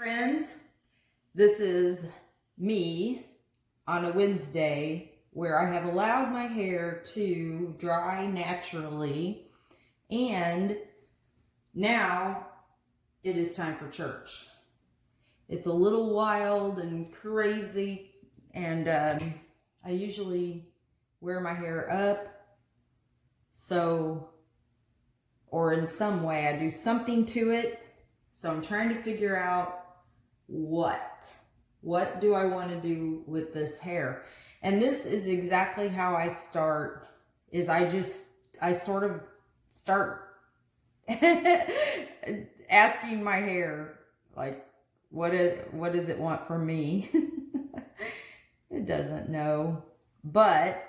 Friends, this is me on a Wednesday where I have allowed my hair to dry naturally, and now it is time for church. It's a little wild and crazy, and I usually wear my hair up, or in some way I do something to it. So I'm trying to figure out what do I want to do with this hair. And this is exactly how I start, is I sort of start asking my hair, like, what does it want from me? It doesn't know, but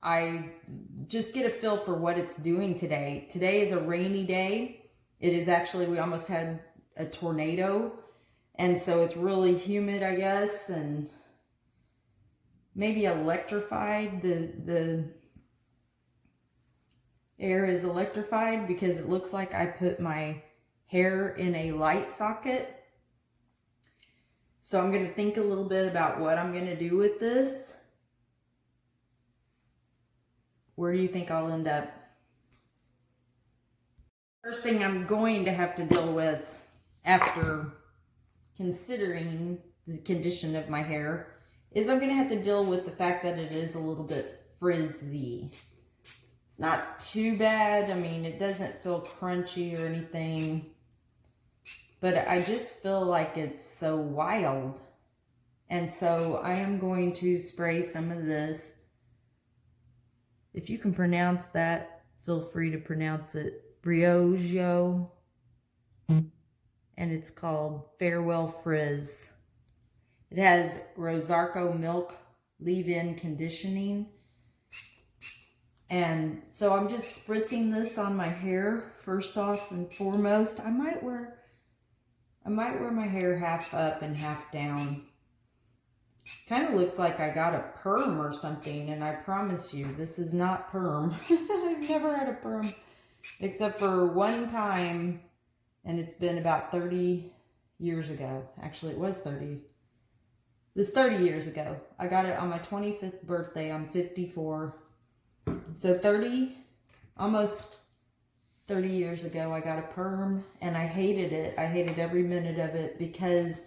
I just get a feel for what it's doing today. Today is a rainy day. It is actually, we almost had a tornado, and so it's really humid, I guess, and maybe electrified. The air is electrified because it looks like I put my hair in a light socket. So I'm going to think a little bit about what I'm going to do with this. Where do you think I'll end up? First thing I'm going to have to deal with after considering the condition of my hair is I'm going to have to deal with the fact that it is a little bit frizzy. It's not too bad. I mean, it doesn't feel crunchy or anything, but I just feel like it's so wild. And so I am going to spray some of this. If you can pronounce that, feel free to pronounce it. Briogeo. And it's called Farewell Frizz. It has Rosarco Milk leave-in conditioning. And so I'm just spritzing this on my hair first off and foremost. I might wear my hair half up and half down. Kind of looks like I got a perm or something, and I promise you, this is not perm. I've never had a perm, except for one time, and it's been about 30 years ago. Actually, it was 30 years ago. I got it on my 25th birthday. I'm 54. So almost 30 years ago, I got a perm, and I hated it. I hated every minute of it because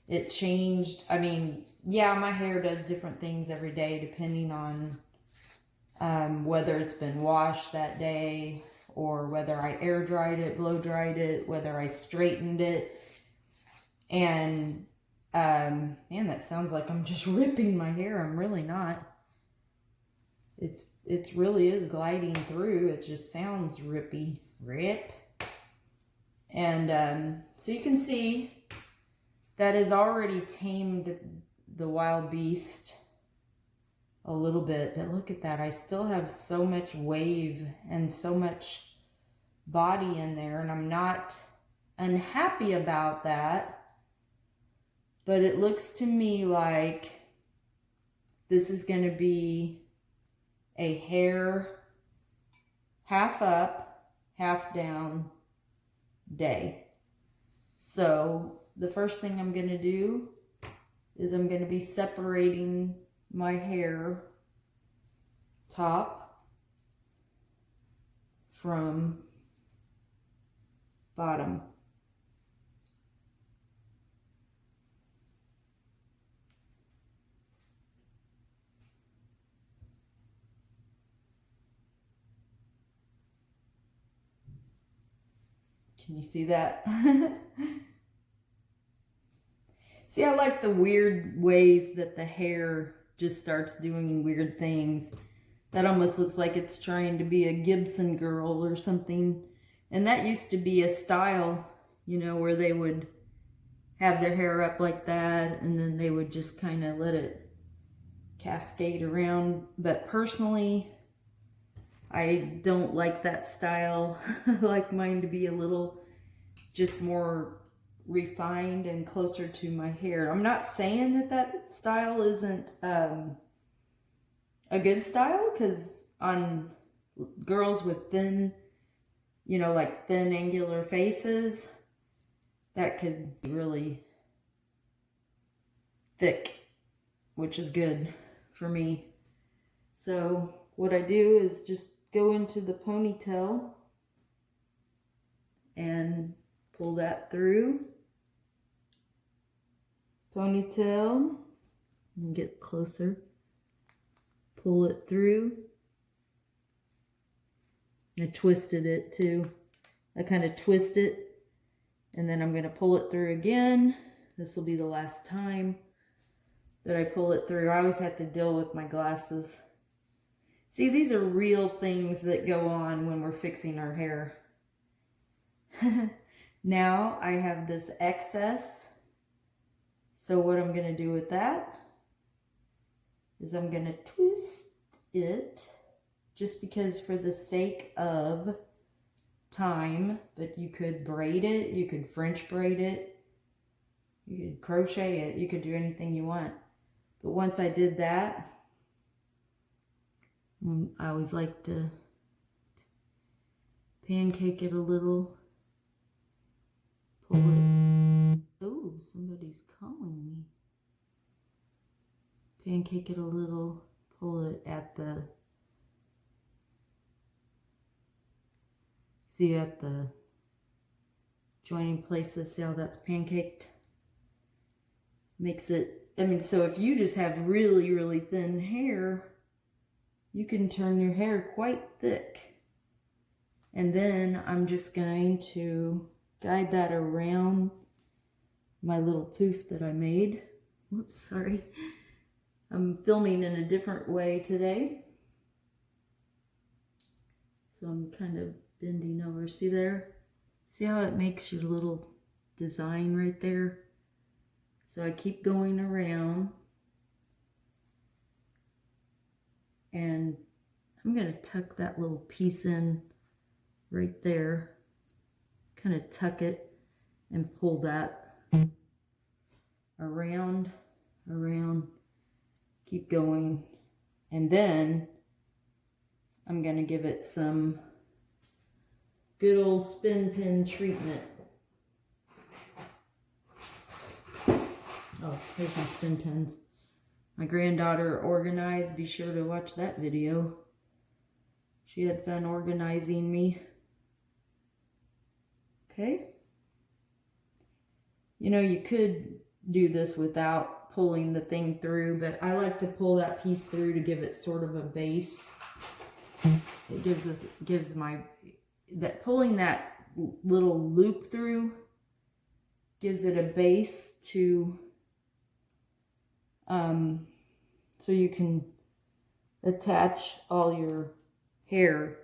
it changed. I mean, yeah, my hair does different things every day depending on whether it's been washed that day, or whether I air dried it, blow dried it, whether I straightened it. And man, that sounds like I'm just ripping my hair. I'm really not. It really is gliding through. It just sounds rippy. Rip. And so you can see that has already tamed the wild beast a little bit, but look at that. I still have so much wave and so much body in there, and I'm not unhappy about that, but it looks to me like this is going to be a hair half up, half down day. So the first thing I'm going to do is I'm going to be separating my hair top from bottom. Can you see that? See, I like the weird ways that the hair just starts doing weird things. That almost looks like it's trying to be a Gibson girl or something. And that used to be a style, you know, where they would have their hair up like that, and then they would just kind of let it cascade around. But personally, I don't like that style. I like mine to be a little just more refined and closer to my hair. I'm not saying that style isn't a good style, because on girls with thin, you know, like thin angular faces, that could be really thick, which is good for me. So what I do is just go into the ponytail and pull that through. Ponytail, and get closer. Pull it through. I twisted it too. I kind of twist it, and then I'm going to pull it through again. This will be the last time that I pull it through. I always have to deal with my glasses. See, these are real things that go on when we're fixing our hair. Now I have this excess. So what I'm going to do with that is I'm going to twist it, just because for the sake of time, but you could braid it, you could French braid it, you could crochet it, you could do anything you want. But once I did that, I always like to pancake it a little, pull it. Oh, somebody's calling me. Pancake it a little, pull it at the, see at the joining places, see how that's pancaked? Makes it, I mean, so if you just have really, really thin hair, you can turn your hair quite thick. And then I'm just going to guide that around my little poof that I made. Whoops, sorry. I'm filming in a different way today. So I'm kind of bending over. See there? See how it makes your little design right there? So I keep going around. And I'm going to tuck that little piece in right there. Kind of tuck it and pull that around, keep going. And then I'm going to give it some good old spin pin treatment. Oh, here's my spin pins. My granddaughter organized. Be sure to watch that video. She had fun organizing me. Okay. You know, you could do this without pulling the thing through, but I like to pull that piece through to give it sort of a base. It gives pulling that little loop through gives it a base to, so you can attach all your hair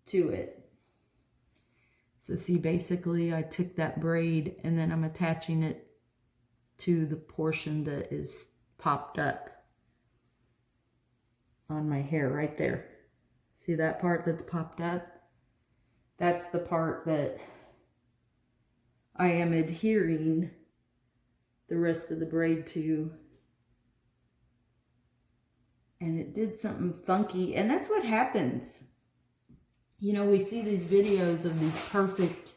to it. So see, basically I took that braid and then I'm attaching it to the portion that is popped up on my hair right there. See that part that's popped up? That's the part that I am adhering the rest of the braid to. And it did something funky, and that's what happens. You know, we see these videos of these perfect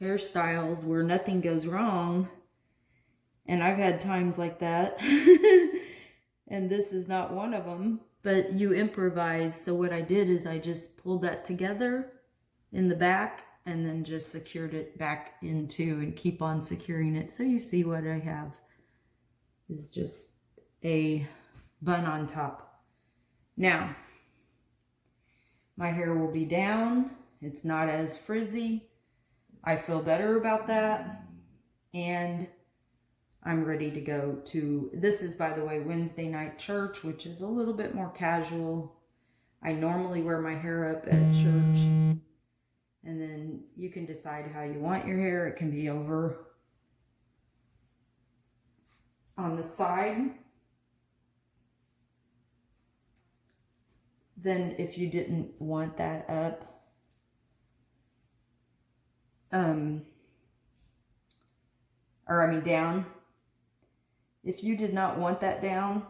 hairstyles where nothing goes wrong. And I've had times like that. And this is not one of them. But you improvise. So what I did is I just pulled that together in the back and then just secured it back into and keep on securing it. So you see what I have is just a bun on top. Now, my hair will be down. It's not as frizzy. I feel better about that. And I'm ready to go to, this is, by the way, Wednesday night church, which is a little bit more casual. I normally wear my hair up at church. And then you can decide how you want your hair. It can be over on the side. Then if you didn't want that up, down. If you did not want that down,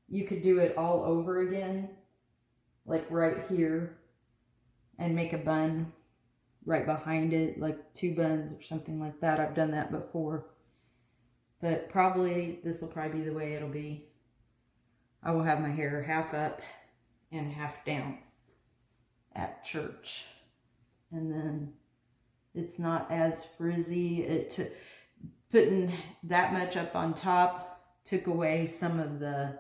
you could do it all over again, like right here, and make a bun. right behind it, like 2 buns or something like that. I've done that before. But probably, this will probably be the way it'll be. I will have my hair half up and half down at church. And then it's not as frizzy. Putting that much up on top took away some of the,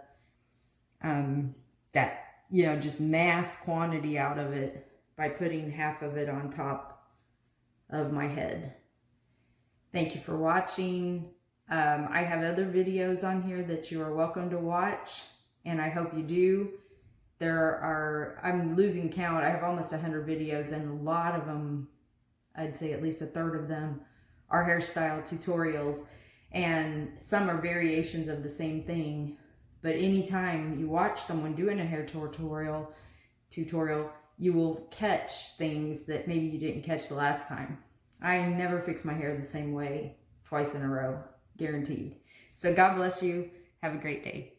that, you know, just mass quantity out of it by putting half of it on top of my head. Thank you for watching. I have other videos on here that you are welcome to watch, and I hope you do. I'm losing count. I have almost 100 videos, and a lot of them, I'd say at least a third of them, are hairstyle tutorials, and some are variations of the same thing. But anytime you watch someone doing a hair tutorial, you will catch things that maybe you didn't catch the last time. I never fix my hair the same way twice in a row, guaranteed. So God bless you. Have a great day.